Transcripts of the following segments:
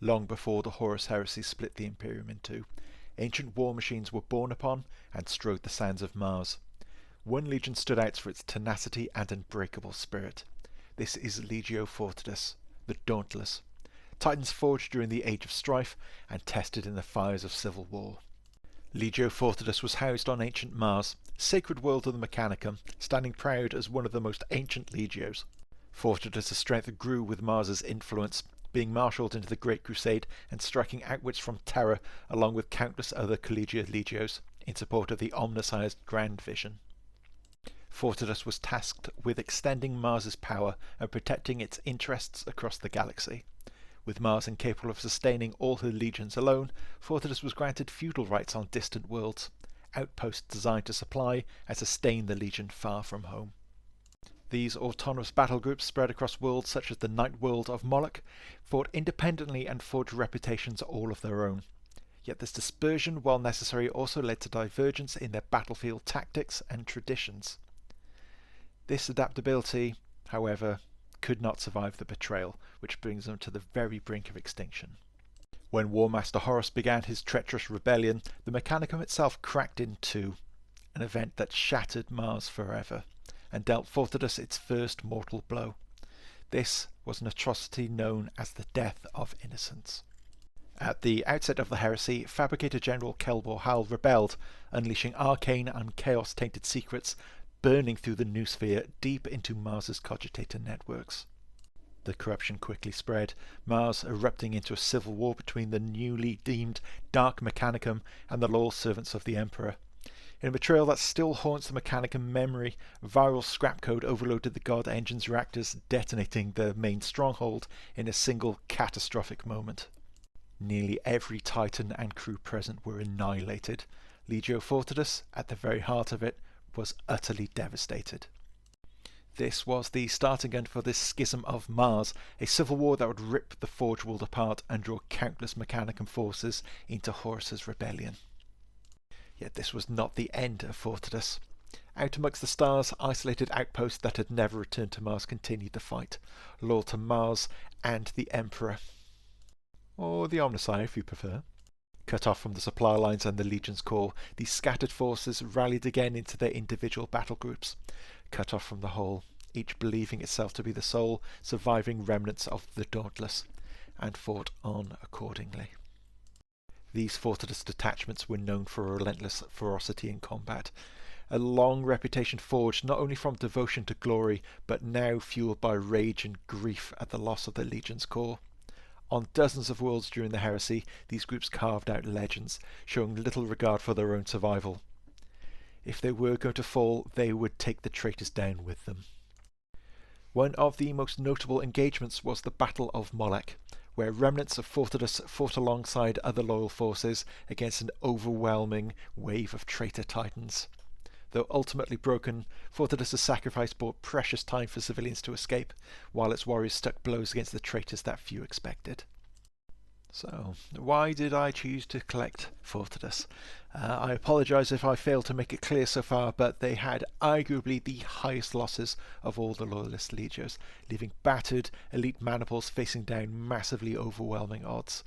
Long before the Horus heresy split the Imperium in two, ancient war machines were born upon and strode the sands of Mars. One legion stood out for its tenacity and unbreakable spirit. This is Legio Fortidus, the Dauntless. Titans forged during the Age of Strife and tested in the fires of civil war. Legio Fortidus was housed on ancient Mars, sacred world of the Mechanicum, standing proud as one of the most ancient legios. Fortidus' strength grew with Mars's influence, being marshalled into the Great Crusade and striking outwards from Terra along with countless other collegiate legios in support of the Omnissiah's grand vision. Fortidus was tasked with extending Mars's power and protecting its interests across the galaxy. With Mars incapable of sustaining all her legions alone, Fortidus was granted feudal rights on distant worlds, outposts designed to supply and sustain the legion far from home. These autonomous battle groups spread across worlds such as the Night World of Moloch, fought independently and forged reputations all of their own. Yet this dispersion, while necessary, also led to divergence in their battlefield tactics and traditions. This adaptability, however, could not survive the betrayal, which brings them to the very brink of extinction. When War Master Horus began his treacherous rebellion, the Mechanicum itself cracked in two, an event that shattered Mars forever, and dealt Fortidus its first mortal blow. This was an atrocity known as the Death of Innocents. At the outset of the heresy, Fabricator General Kelbor Hal rebelled, unleashing arcane and chaos-tainted secrets, burning through the noosphere deep into Mars's cogitator networks. The corruption quickly spread, Mars erupting into a civil war between the newly deemed Dark Mechanicum and the loyal servants of the Emperor. In a betrayal that still haunts the Mechanicum memory, viral scrap code overloaded the God Engine's reactors, detonating the main stronghold in a single catastrophic moment. Nearly every Titan and crew present were annihilated. Legio Fortidus, at the very heart of it, was utterly devastated. This was the starting gun for this schism of Mars, a civil war that would rip the Forge world apart and draw countless Mechanicum forces into Horus's rebellion. Yet this was not the end of Fortidus. Out amongst the stars, isolated outposts that had never returned to Mars continued the fight, loyal to Mars and the Emperor. Or the Omnissiah, if you prefer. Cut off from the supply lines and the Legion's core, these scattered forces rallied again into their individual battle groups. Cut off from the whole, each believing itself to be the sole surviving remnants of the Dauntless, and fought on accordingly. These Fortidus detachments were known for a relentless ferocity in combat, a long reputation forged not only from devotion to glory, but now fueled by rage and grief at the loss of the Legion's core. On dozens of worlds during the heresy, these groups carved out legends, showing little regard for their own survival. If they were going to fall, they would take the traitors down with them. One of the most notable engagements was the Battle of Moloch, where remnants of Fortidus fought alongside other loyal forces against an overwhelming wave of traitor titans. Though ultimately broken, Fortidus' sacrifice bought precious time for civilians to escape, while its warriors stuck blows against the traitors that few expected. So, why did I choose to collect Fortidus? I apologise if I failed to make it clear so far, but they had arguably the highest losses of all the Loyalist Legios, leaving battered elite maniples facing down massively overwhelming odds.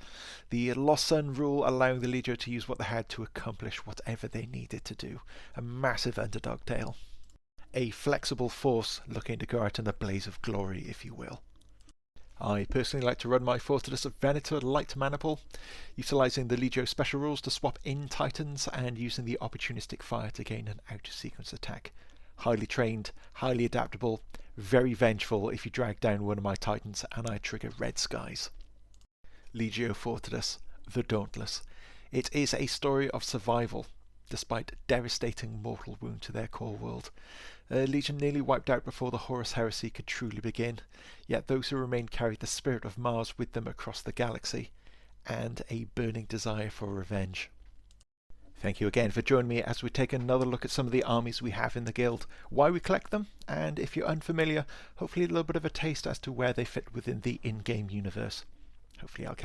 The Lost Sun rule allowing the Legio to use what they had to accomplish whatever they needed to do. A massive underdog tale. A flexible force looking to go out in a blaze of glory, if you will. I personally like to run my Fortidus of Venator light maniple, utilising the Legio special rules to swap in Titans and using the opportunistic fire to gain an out-of-sequence attack. Highly trained, highly adaptable, very vengeful if you drag down one of my Titans and I trigger red skies. Legio Fortidus, the Dauntless. It is a story of survival, despite devastating mortal wound to their core world. Legion nearly wiped out before the Horus heresy could truly begin, yet those who remained carried the spirit of Mars with them across the galaxy, and a burning desire for revenge. Thank you again for joining me as we take another look at some of the armies we have in the guild, why we collect them, and if you're unfamiliar, hopefully a little bit of a taste as to where they fit within the in-game universe. Hopefully I'll